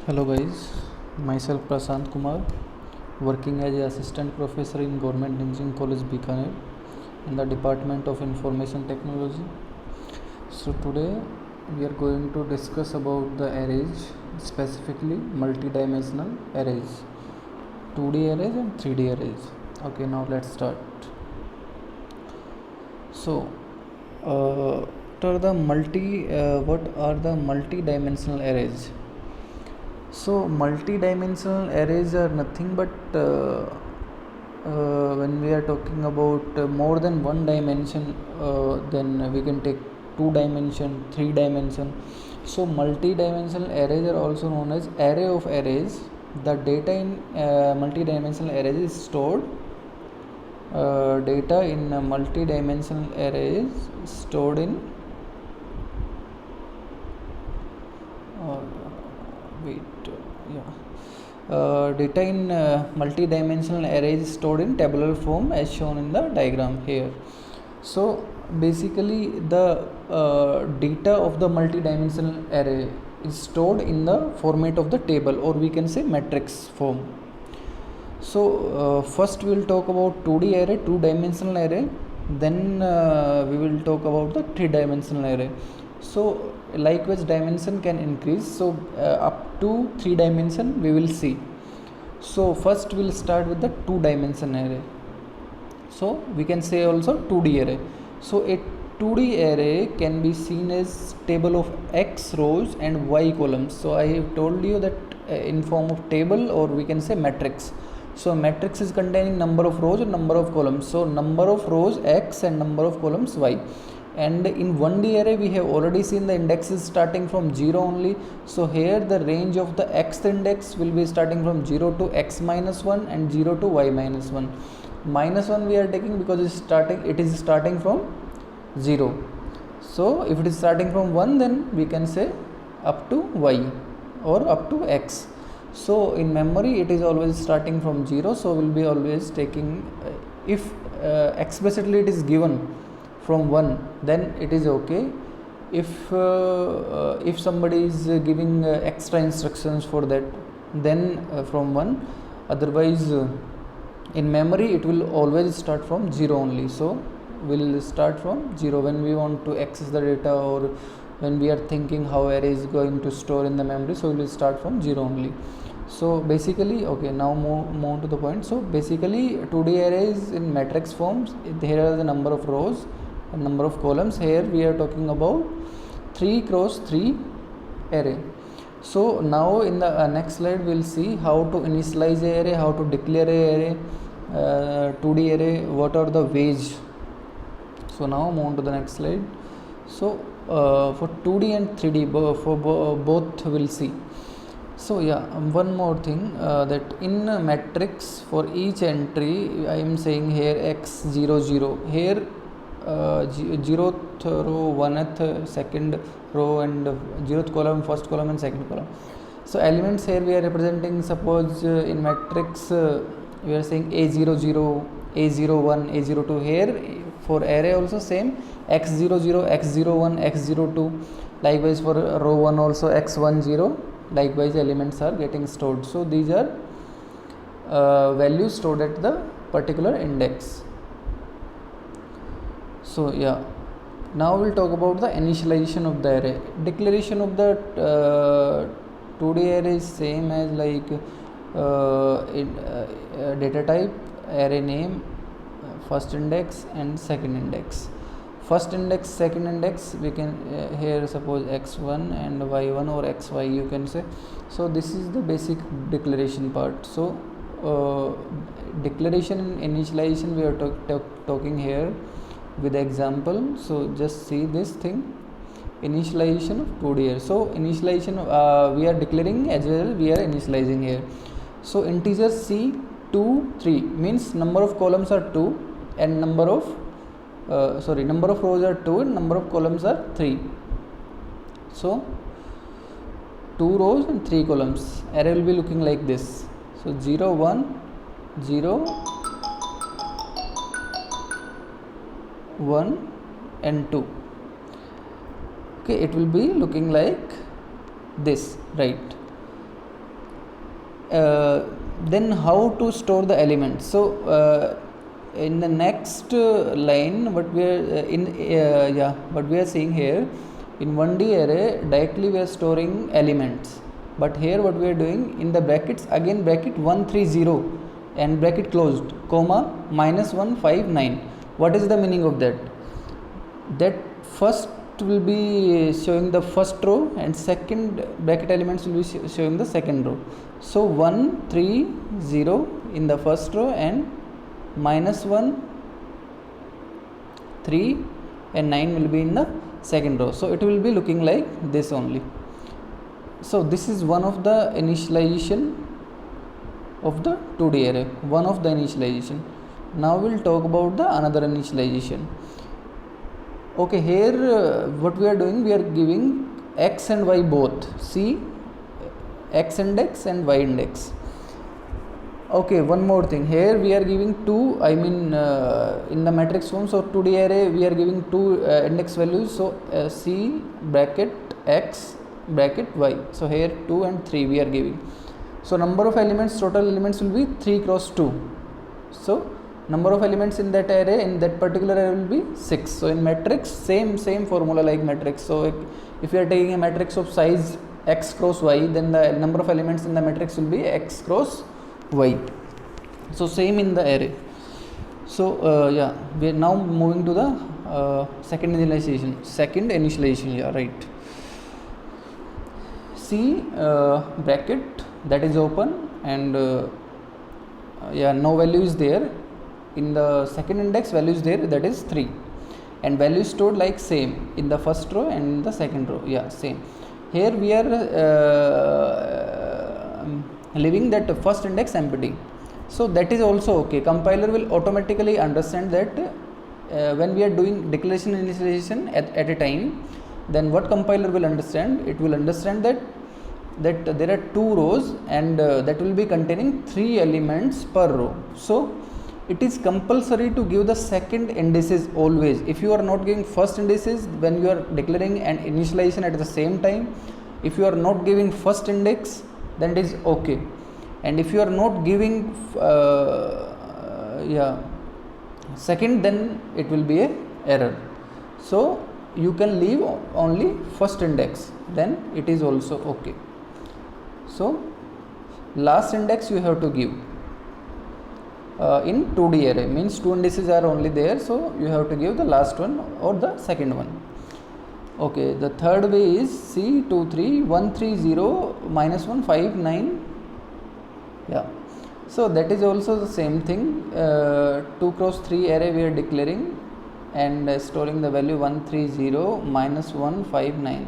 Hello guys, myself Prasant Kumar, working as an assistant professor in Government Engineering College Bikaner in the Department of Information Technology. So today we are going to discuss about the arrays, specifically multi-dimensional arrays, 2D arrays and 3D arrays. Okay, now let's start. So, what are the multi-dimensional arrays? So multi-dimensional arrays are nothing but when we are talking about more than one dimension, then we can take 2 dimension, 3 dimension. So multi-dimensional arrays are also known as array of arrays. The data in multi-dimensional arrays is stored. Data in multi-dimensional arrays stored in data in multi-dimensional arrays is stored in tabular form as shown in the diagram here. So basically the data of the multi-dimensional array is stored in the format of the table, or we can say matrix form. So first we will talk about 2D array, 2-dimensional array, then we will talk about the 3-dimensional array. So likewise dimension can increase, so up to 3 dimension we will see. So first we will start with the 2-dimension array. So we can say also 2D array. So a 2D array can be seen as table of X rows and Y columns. So I have told you that in form of table, or we can say matrix. So matrix is containing number of rows and number of columns. So number of rows X and number of columns Y. And in 1D array we have already seen the indexes starting from 0 only. So here the range of the X index will be starting from 0 to X minus 1 and 0 to Y minus 1. Minus 1 we are taking because it is starting from 0. So if it is starting from 1, then we can say up to Y or up to X. So in memory it is always starting from 0, so we'll be always taking if explicitly it is given from 1, then it is okay. If somebody is giving extra instructions for that, then from 1. Otherwise in memory it will always start from 0 only. So we'll start from 0 when we want to access the data, or when we are thinking how array is going to store in the memory. So we will start from 0 only. So basically, okay, now move to the point. So basically 2D arrays in matrix forms, here are the number of rows and number of columns. Here we are talking about 3 cross 3 array. So now in the next slide we'll see how to initialize a array, how to declare a array, 2D array, what are the ways. So now move on to the next slide. So for 2D and 3D for both we'll see. So yeah, one more thing, that in matrix for each entry I am saying here x00, here 0th row, 1th, second row, and 0th column, first column and second column. So elements here we are representing, suppose in matrix we are saying A00, A01, A02. Here for array also same, x00, x01, x02. Likewise for row 1 also x10. Likewise elements are getting stored. So these are values stored at the particular index. So yeah, now we'll talk about the initialization of the array. Declaration of the 2D array is same as like data type, array name, first index and second index. First index, second index, we can here suppose x1 and y1 or xy you can say. So this is the basic declaration part. So declaration and initialization we are talking here with example. So just see this thing, initialization of 2D array. So initialization we are declaring as well we are initializing here. So integers c 2 3 means number of columns are 2 and number of rows are 2 and number of columns are 3. So 2 rows and 3 columns, array will be looking like this. So 0 1 0 1 and 2. Okay, it will be looking like this, right? then how to store the elements? So in the next line, what we are what we are seeing here, in 1D array directly we are storing elements, but here what we are doing, in the brackets, again bracket 130 and bracket closed, comma -159. What is the meaning of that? That first will be showing the first row and second bracket elements will be showing the second row. So 130 in the first row and -1, 3 and 9 will be in the second row. So it will be looking like this only. So this is one of the initialization of the 2D array, one of the initialization. Now we'll talk about the another initialization. Okay, here what we are doing, we are giving x and y both. See, x index and y index. Okay, one more thing, here we are giving two, in the matrix form. So 2D array we are giving two index values. So C bracket x bracket y. So here 2 and 3 we are giving. So number of elements, total elements will be 3 cross 2. So number of elements in that array, in that particular array, will be 6. So in matrix, same formula like matrix. So if you are taking a matrix of size x cross y, then the number of elements in the matrix will be x cross y. So same in the array. So we are now moving to the second initialization. Yeah, right. See, bracket that is open and no value is there. In the second index, value is there, that is 3, and value stored like same in the first row and in the second row. Yeah, same. Here we are leaving that first index empty. So that is also okay. Compiler will automatically understand that when we are doing declaration initialization at a time, then what compiler will understand? It will understand that there are 2 rows and that will be containing 3 elements per row. So it is compulsory to give the second indices always. If you are not giving first indices when you are declaring an initialization at the same time, if you are not giving first index, then it is okay. And if you are not giving second, then it will be a error. So you can leave only first index, then it is also okay. So last index you have to give. In 2D array, means 2 indices are only there, so you have to give the last one or the second one. Okay, the third way is C23 130 -159. Yeah, so that is also the same thing. 2 cross 3 array we are declaring and storing the value 130 -159.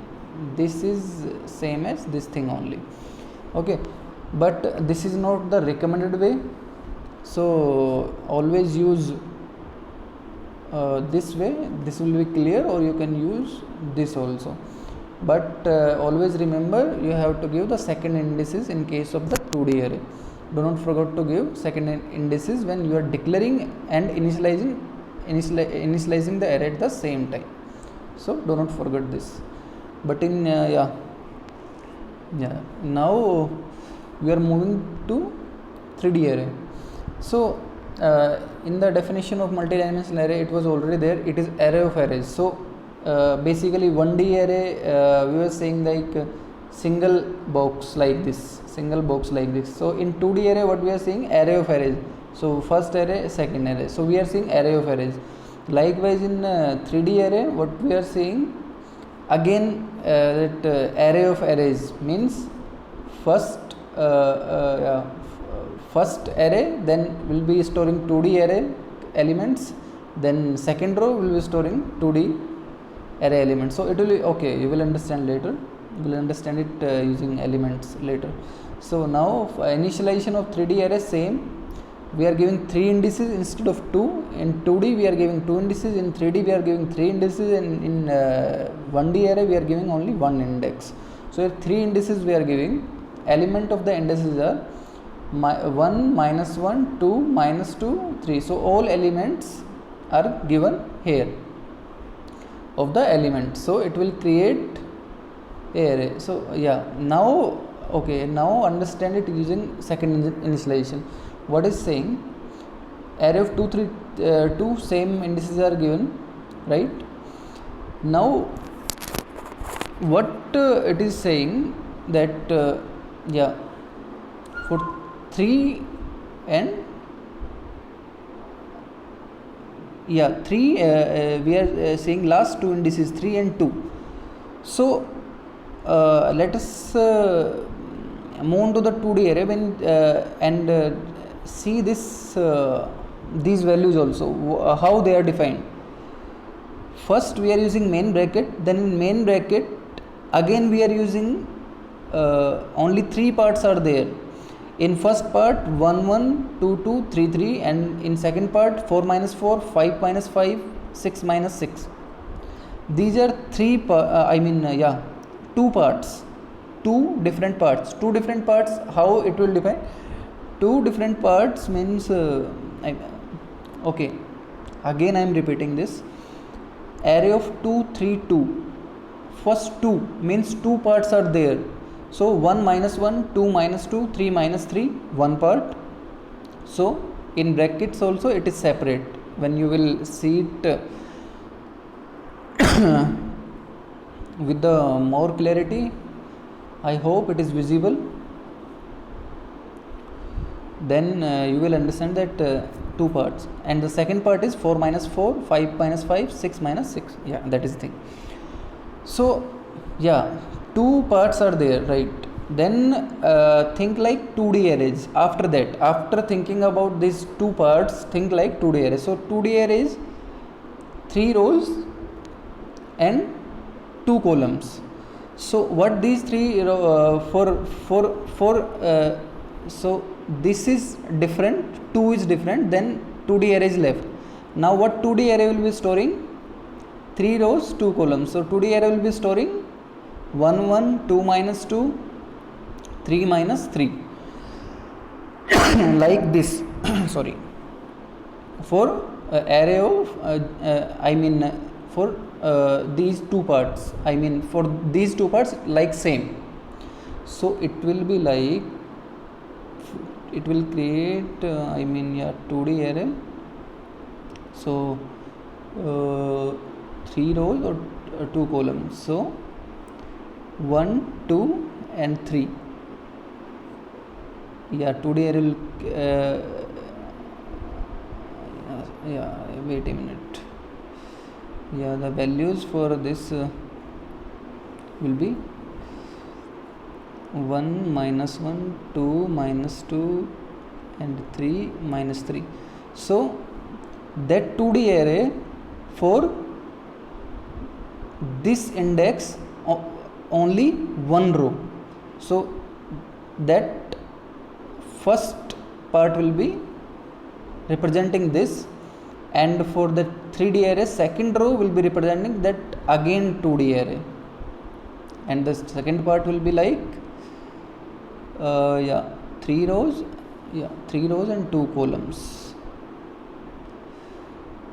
This is same as this thing only. Okay, but this is not the recommended way. So always use this way, this will be clear, or you can use this also, but always remember you have to give the second indices in case of the 2D array. Do not forget to give second indices when you are declaring and initializing the array at the same time. So do not forget this. But in now we are moving to 3D array. So in the definition of multi-dimensional array, it was already there. It is array of arrays. So basically 1D array we were saying like single box like this. So in 2D array what we are saying, array of arrays. So first array, second array. So we are saying array of arrays. Likewise in 3D array what we are saying, again that array of arrays means first array, then will be storing 2D array elements, then second row will be storing 2D array elements. So it will be okay, you will understand later, you will understand it using elements later. So now initialization of 3D array same, we are giving 3 indices instead of 2. In 2D we are giving 2 indices, in 3D we are giving 3 indices, and in 1D array we are giving only 1 index. So here 3 indices we are giving, element of the indices are 1, -1, 2, -2, 3. So all elements are given here of the element. So it will create a array. So now Okay, now understand it using second initialization. What is saying? Array of 2 same indices are given, right? Now what it is saying that yeah, for 3 and 3 we are saying last two indices 3 and 2. So let us move to the 2D array and see this these values also, how they are defined. First we are using main bracket, then in main bracket again we are using only 3 parts are there. In first part 1 1 2 2 3 3, and in second part 4 minus 4 5 minus 5 6 minus 6. These are 2 parts, 2 different parts. How it will define? 2 different parts means okay, again I am repeating this. Array of 2 3 2, first 2 means 2 parts are there. So 1 minus 1, 2 minus 2, 3 minus 3, 1 part. So in brackets also it is separate. When you will see it with the more clarity, I hope it is visible, then you will understand that 2 parts. And the second part is 4 minus 4, 5 minus 5, 6 minus 6. Yeah, that is the thing. So yeah, 2 parts are there, right? Then think like 2D arrays. After that, after thinking about these 2 parts, think like 2D arrays. So 2D arrays, 3 rows and 2 columns. So what these 3 so this is different, 2 is different, then 2D array is left. Now what 2D array will be storing? 3 rows 2 columns. So 2D array will be storing 1 1 2 minus 2 3 minus 3 like this. Sorry, for array of for these 2 parts, for these 2 parts like same. So it will be like, it will create 2D array. So 3 rows or 2 columns. So 1 2 and 3. 2D array will wait a minute. The values for this will be 1 minus 1, 2 minus 2 and 3 minus 3. So that 2D array for this index only 1 row. So that first part will be representing this, and for the 3D array second row will be representing that again 2D array, and the second part will be like 3 rows and 2 columns.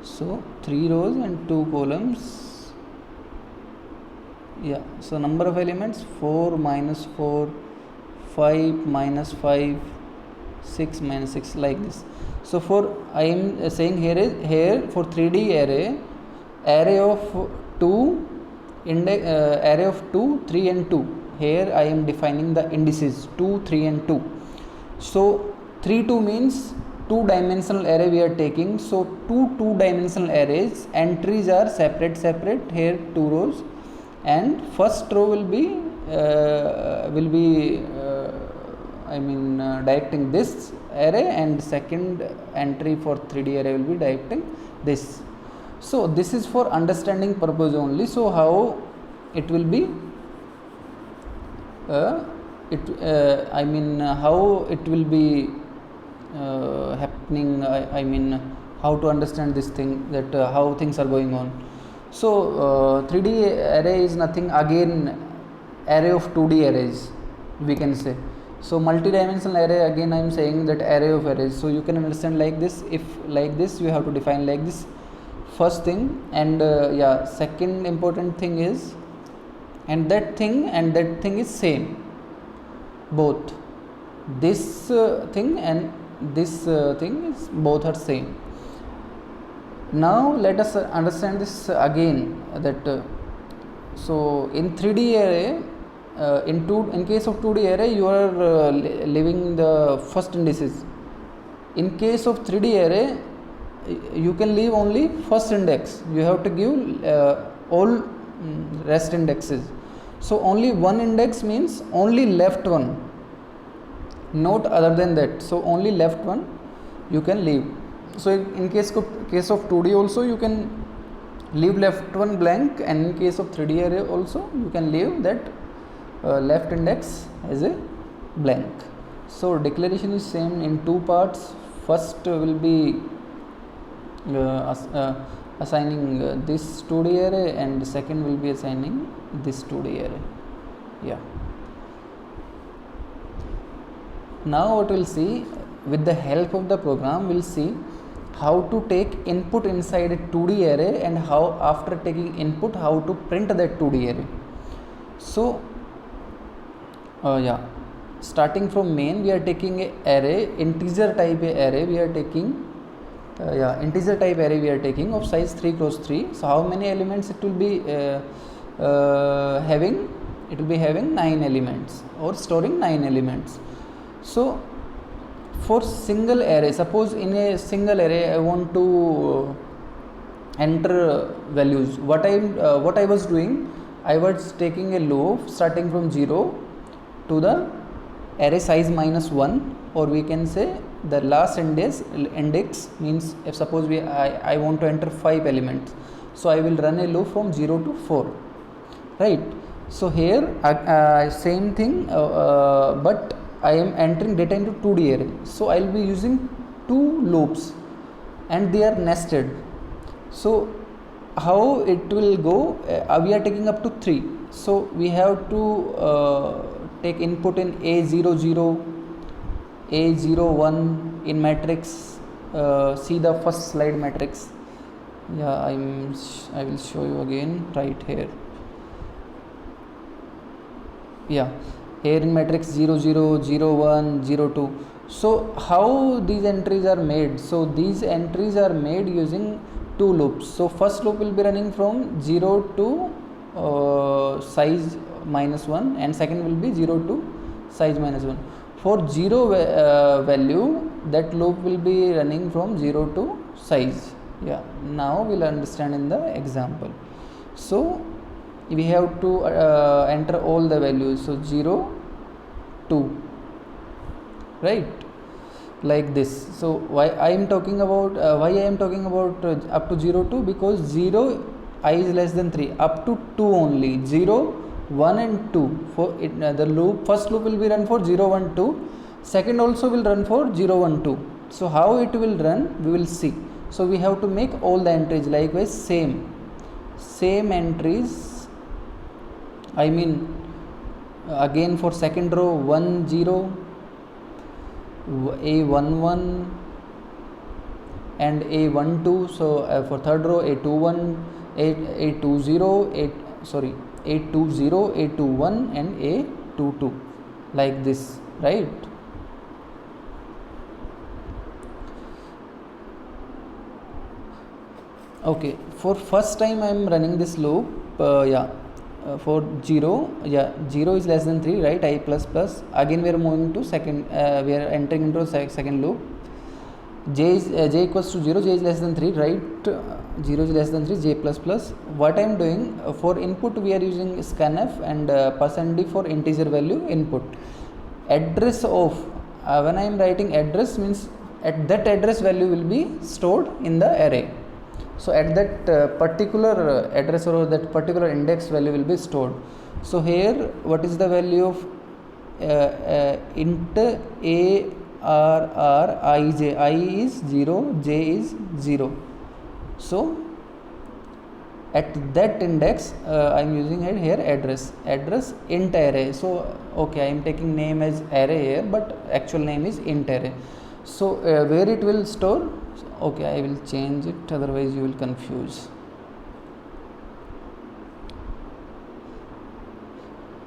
So 3 rows and 2 columns. So number of elements 4 minus 4, 5 minus 5, 6 minus 6, like this. So for I am saying here for 3D array of 2 array of 2 3 and 2. Here I am defining the indices 2 3 and 2. So 3 2 means 2 dimensional array we are taking. So 2 dimensional arrays, entries are separate here, 2 rows, and first row will be directing this array, and second entry for 3D array will be directing this. So this is for understanding purpose only. So how it will be how it will be happening, how to understand this thing, that how things are going on. So 3D array is nothing, again array of 2D arrays we can say. So multi-dimensional array, again I am saying that array of arrays. So you can understand like this. If like this, you have to define like this, first thing. And second important thing is, and that thing is same. both this thing and this thing is both are same. Now let us understand this again, that so in 3D array, in case of 2D array you are leaving the first indices. In case of 3D array you can leave only first index, you have to give all rest indexes. So only one index means only left one, not other than that. So only left one you can leave. So in case of 2D also you can leave left one blank, and in case of 3D array also you can leave that left index as a blank. So declaration is same in two parts. First will be assigning this 2D array, and second will be assigning this 2D array. Yeah. Now what we'll see, with the help of the program we'll see how to take input inside a 2D array, and how after taking input how to print that 2D array. So starting from main, we are taking a array, integer type array we are taking, integer type array we are taking of size 3 cross 3. So how many elements it will be having? It will be having 9 elements, or storing 9 elements. So for single array, suppose in a single array I want to enter values, what I was doing, I was taking a loop starting from 0 to the array size -1, or we can say the last index means, if suppose I want to enter 5 elements, so I will run a loop from 0 to 4, right? So here same thing, but I am entering data into 2D array, so I will be using 2 loops and they are nested. So how it will go, we are taking up to 3, so we have to take input in A00, A01 in matrix. See the first slide matrix. I will show you again right here. Here in matrix 00, 01, 02. So how these entries are made? So these entries are made using 2 loops. So first loop will be running from 0 to size -1, and second will be 0 to size -1. For 0 value, that loop will be running from 0 to size. Now we'll understand in the example. So we have to enter all the values, so 0, 2, right, like this. So why I am talking about up to 0, 2, because 0 I is less than 3, up to 2 only, 0, 1 and 2. For it, the loop, first loop will be run for 0, 1, 2, second also will run for 0, 1, 2. So how it will run, we will see. So we have to make all the entries likewise same entries. I mean, again for second row 1, 0, A11 and A12. So for third row A21, A20, A20, A21 and A22, like this, right? Okay, for first time I am running this loop. For 0, 0 is less than 3, right? I plus plus. Again we are moving to second, we are entering into a second loop. J equals to 0, j is less than 3, right? 0 is less than 3, j plus plus. What I am doing, for input we are using scanf and %d for integer value input. Address of, when I am writing address means at that address value will be stored in the array. So at that particular address or that particular index value will be stored. So here what is the value of int arr ij? I is 0, j is 0. So at that index I am using it here address int array. So okay, I am taking name as array here, but actual name is int array. So where it will store? Okay, I will change it, otherwise you will confuse.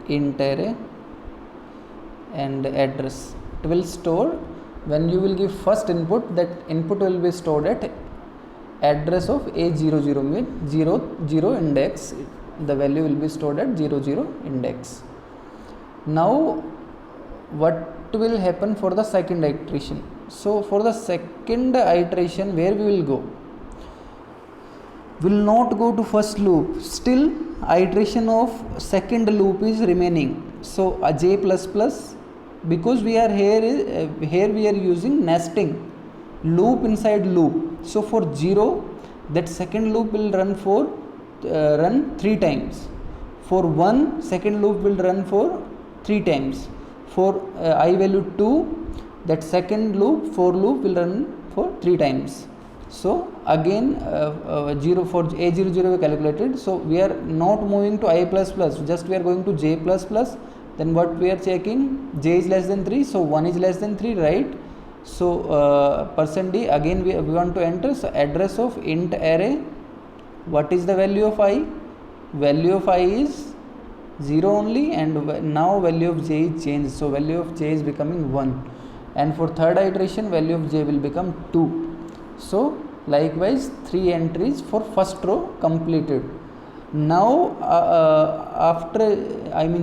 Int array and address. It will store when you will give first input, that input will be stored at address of A00, means 0 index. The value will be stored at 00 index. Now what will happen for the second iteration? So for the second iteration, where we will go? Will not go to first loop, still iteration of second loop is remaining. So a j plus plus, because we are here we are using nesting, loop inside loop. So for 0, that second loop will run 3 times. For 1, second loop will run for 3 times. For I value 2, that second loop, for loop will run for 3 times. So again 0 for A00 we calculated. So we are not moving to I plus plus, just we are going to j plus plus. Then what we are checking? J is less than 3, so 1 is less than 3, right? So %d, again we want to enter. So address of int array, what is the value of I? Value of I is 0 only, and now value of j is changed, so value of j is becoming 1. And for third iteration, value of j will become 2. So likewise 3 entries for first row completed. Now after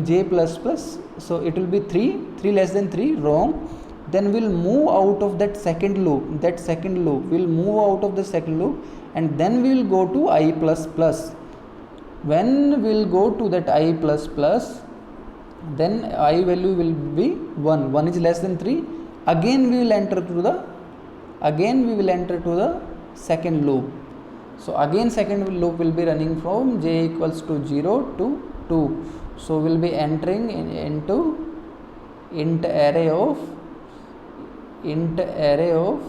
j plus plus, so it will be 3 less than 3, wrong. Then we'll move out of that second loop, we'll move out of the second loop, and then we will go to I plus plus. When we'll go to that I plus plus, then I value will be 1 is less than 3. Again we will enter to the second loop. So again second loop will be running from j equals to 0 to 2. So we'll be entering into int array of 10, int array of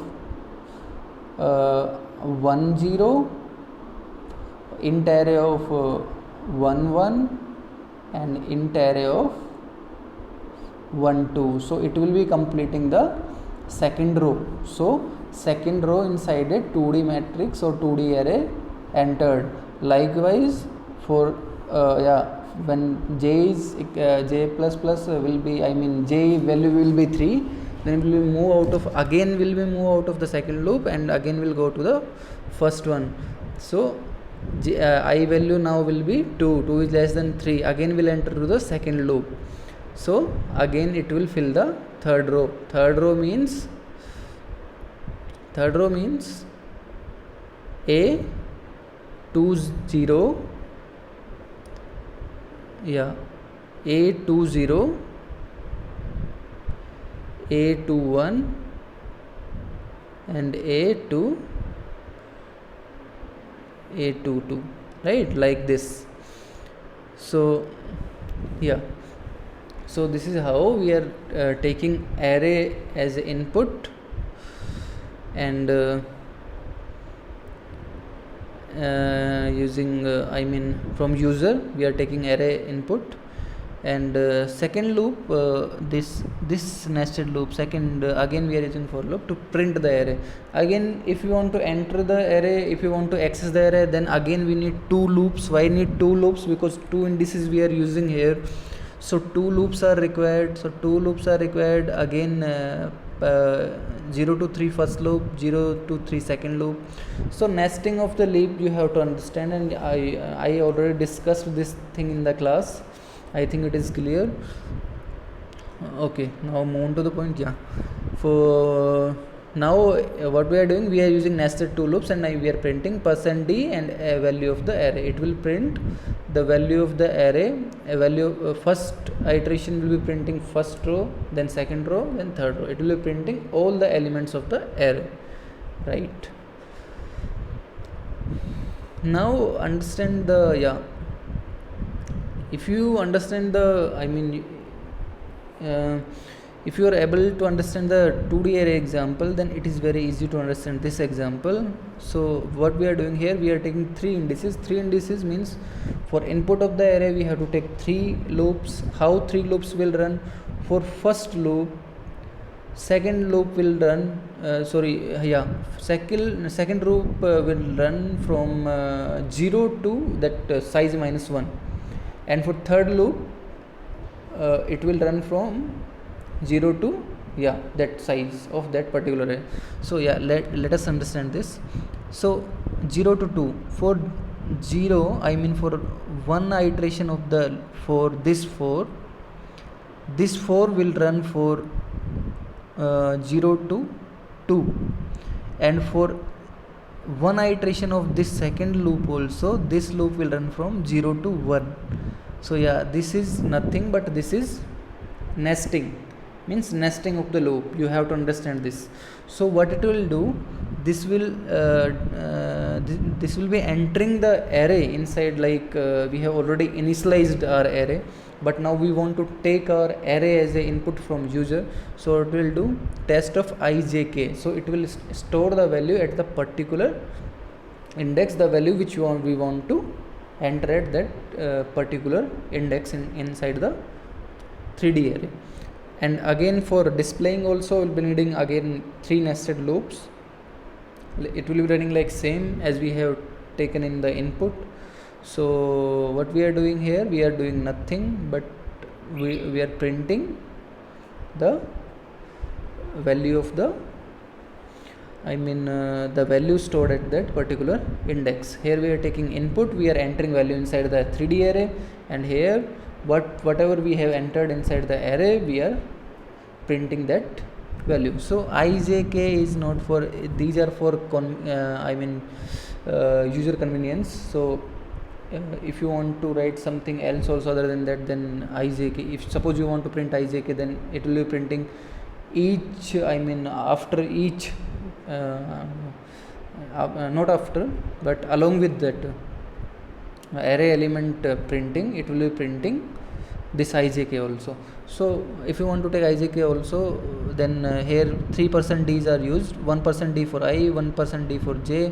11, and int array of 12. So it will be completing the second row. So second row inside a 2D matrix or 2D array entered. Likewise for when j is j plus plus will be, j value will be 3, then we will move out of the second loop, and again will go to the first one. So I value now will be 2 is less than 3, again will enter to the second loop. So again it will fill the third row. Third row means A20, A20, A21, and A22, right, like this. So so this is how we are taking array as input, and using from user we are taking array input. And second loop, this nested loop, second again we are using for loop to print the array. Again if you want to enter the array, if you want to access the array, then again we need 2 loops. Why need 2 loops? Because 2 indices we are using here, so 2 loops are required. Again 0 to 3 first loop, 0 to 3 second loop. So nesting of the loop you have to understand, and I already discussed this thing in the class. I think it is clear. Okay, now move on to the point. For now what we are doing, we are using nested 2 loops, and we are printing %d and a value of the array. It will print the value of the array, a value first iteration will be printing first row, then second row, then third row. It will be printing all the elements of the array, right? Now understand the if you understand the if you are able to understand the 2D array example, then it is very easy to understand this example. So what we are doing here, we are taking 3 indices. 3 indices means for input of the array we have to take 3 loops. How 3 loops will run? For first loop, second loop will run second loop will run from 0 to that size -1, and for third loop it will run from 0 to, yeah, that size of that particular array. So yeah, let us understand this. So 0 to 2, for 0, I mean for one iteration of the, for this 4 will run for 0 to 2, and for one iteration of this second loop also, this loop will run from 0 to 1. So yeah, this is nothing but this is nesting, means nesting of the loop. You have to understand this. So what it will do, this will this will be entering the array inside, like we have already initialized our array, but now we want to take our array as a input from user. So it will do test of ijk. So it will store the value at the particular index, the value which we want to enter at that particular index inside the 3D array. And again for displaying also, we'll be needing again 3 nested loops. It will be running like same as we have taken in the input. So what we are doing here, we are doing nothing but we are printing the value of the, I mean the value stored at that particular index. Here we are taking input, we are entering value inside the 3D array, and here whatever we have entered inside the array, we are printing that value. So ijk is not for, these are for user convenience. So if you want to write something else also other than that, then ijk, if suppose you want to print ijk, then it will be printing each, I mean after each not after, but along with that array element printing, it will be printing this ijk also. So if you want to take ijk also, then here 3% d's are used, 1% d for I, 1% d for j,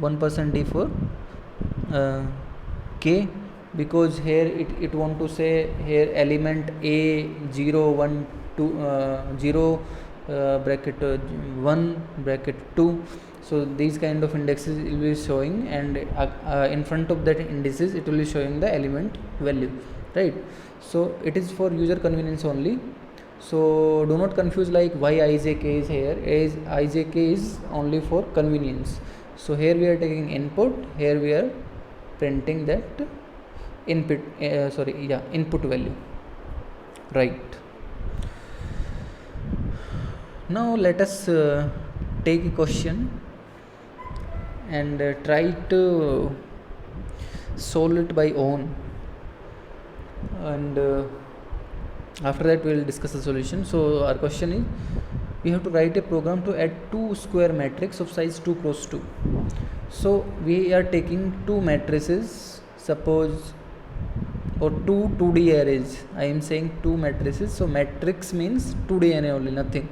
1% d for k, because here it want to say here element a 0 1 2 0 bracket 1 bracket 2. So these kind of indexes will be showing, and in front of that indices it will be showing the element value, right? So it is for user convenience only. So do not confuse like why ijk is here, as ijk is only for convenience. So here we are taking input, here we are printing that input input value, right? Now let us take a question and try to solve it by own, and after that we will discuss the solution. So our question is, we have to write a program to add 2 square matrix of size 2 cross 2. So we are taking 2 matrices, suppose, or 2 2D arrays. I am saying 2 matrices. So matrix means 2D array only, nothing.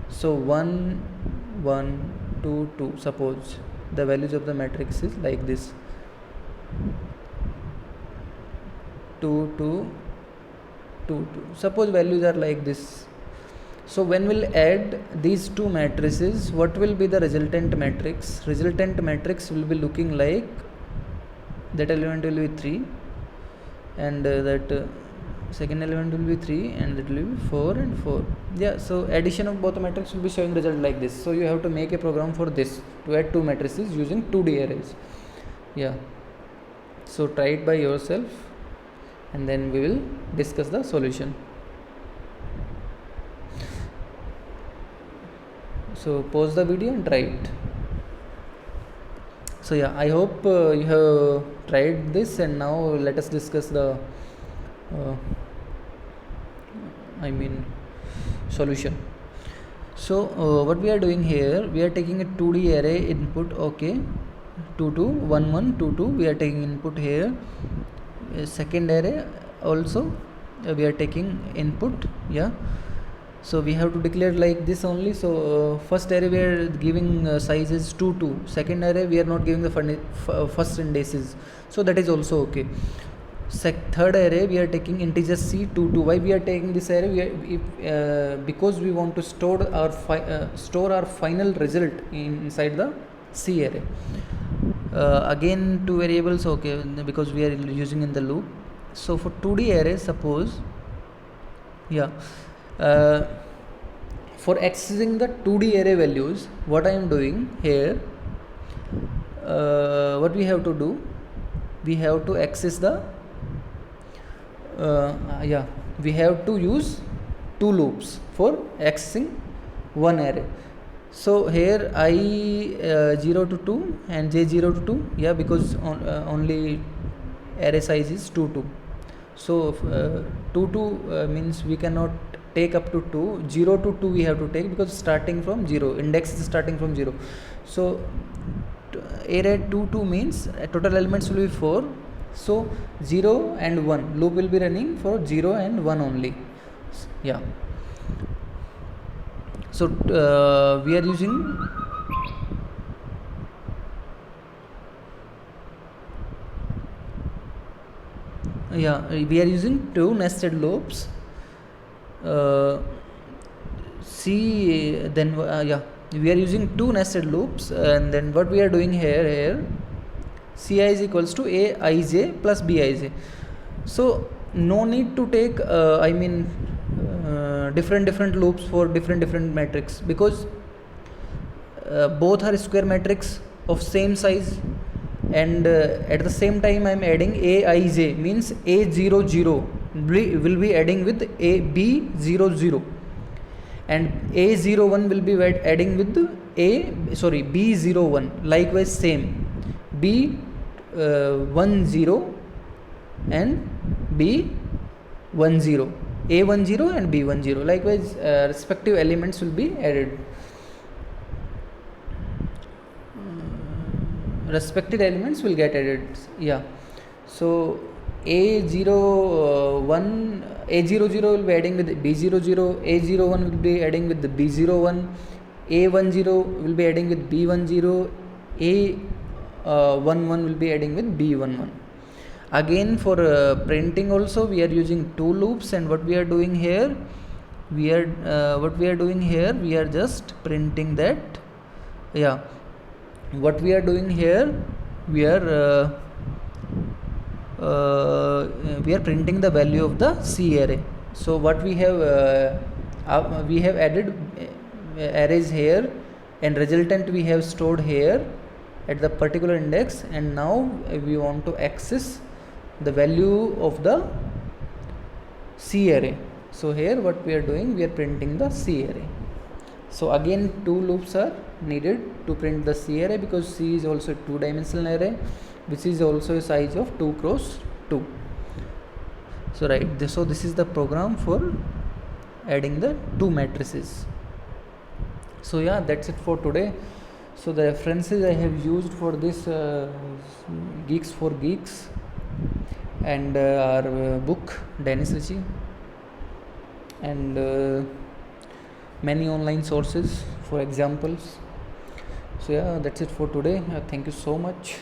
So 1 1 2 2, suppose the values of the matrix is like this, 2 2 2 2, suppose values are like this. So when we'll add these 2 matrices, what will be the resultant matrix? Resultant matrix will be looking like, that element will be 3, and that second element will be 3, and it will be 4 and 4. Yeah, so addition of both the matrices will be showing result like this. So you have to make a program for this, to add 2 matrices using 2D arrays. Yeah, so try it by yourself, and then we will discuss the solution. So pause the video and try it. So yeah, I hope you have tried this, and now let us discuss the solution. So what we are doing here, we are taking a 2D array input, okay, 2 2 1 1 2 2, we are taking input here. Second array also we are taking input, yeah. So we have to declare like this only. So first array we are giving size is 2 2, second array we are not giving the first indices, so that is also okay. Third array we are taking integer c 2 2. Why we are taking this array? Because we want to store our final result inside the c array. Again 2 variables, okay, because we are using in the loop. So for 2D array, suppose, yeah, for accessing the 2D array values, what I am doing here, what we have to do, we have to access the we have to use two loops for accessing one array. So here I 0 to 2 and j 0 to 2, yeah, because only array size is 2 2. So 2 2 means we cannot take up to 2. 0 to 2 we have to take, because starting from 0, index is starting from 0. So array 2 2 means total elements will be 4. So 0 and 1 loop will be running for 0 and 1 only. Yeah. So we are using we are using two nested loops. We are using two nested loops, and then what we are doing here Ci is equals to Aij plus Bij. So no need to take different loops for different matrix, because both are square matrix of same size, and at the same time I am adding Aij, means A00 will be adding with B00, and A01 will be adding with B01. Likewise same B10 and B10, A10 and B10. Likewise respective elements will be added. Respective elements will get added. Yeah. So A00 will be adding with B00, A01 will be adding with the B01, A10 will be adding with B10, A11 will be adding with B11. Again for printing also we are using two loops, and what we are doing here, we are just printing that. What we are doing here, we are printing the value of the C array. So what we have added arrays here, and resultant we have stored here at the particular index, and now we want to access the value of the C array. So here what we are doing, we are printing the C array. So again two loops are needed to print the C array, because C is also a two-dimensional array, which is also a size of 2 cross 2. So so this is the program for adding the two matrices. So yeah, that's it for today. So the references I have used for this Geeks for Geeks, and our book Dennis Ritchie, and many online sources for examples. So yeah, that's it for today. Thank you so much.